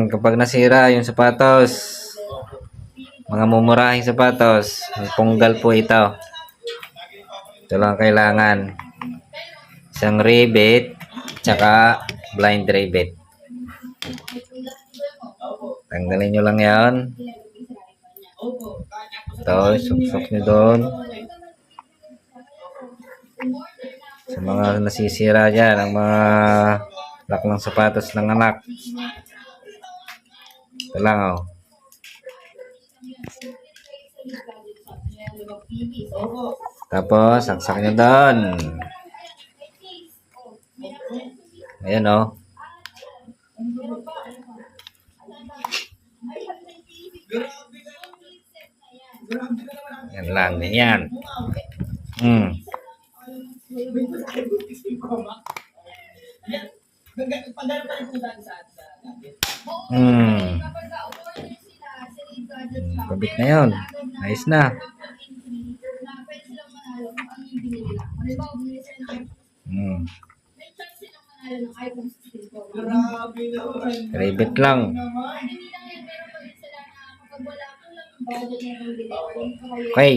Kapag nasira yung sapatos, mga mumurahing sapatos, punggal po ito. Ito lang kailangan. Isang rivet, tsaka blind rivet. Tanggalin nyo lang yan. Ito, suksok nyo doon. Sa mga nasisira dyan, ang mga lock ng sapatos ng anak. Ito lang, oh. Tapos, saksak nyo doon. Ayan, oh. Yan lang, yan. Kabit na yun. Ayos na. Rivet lang. Okay.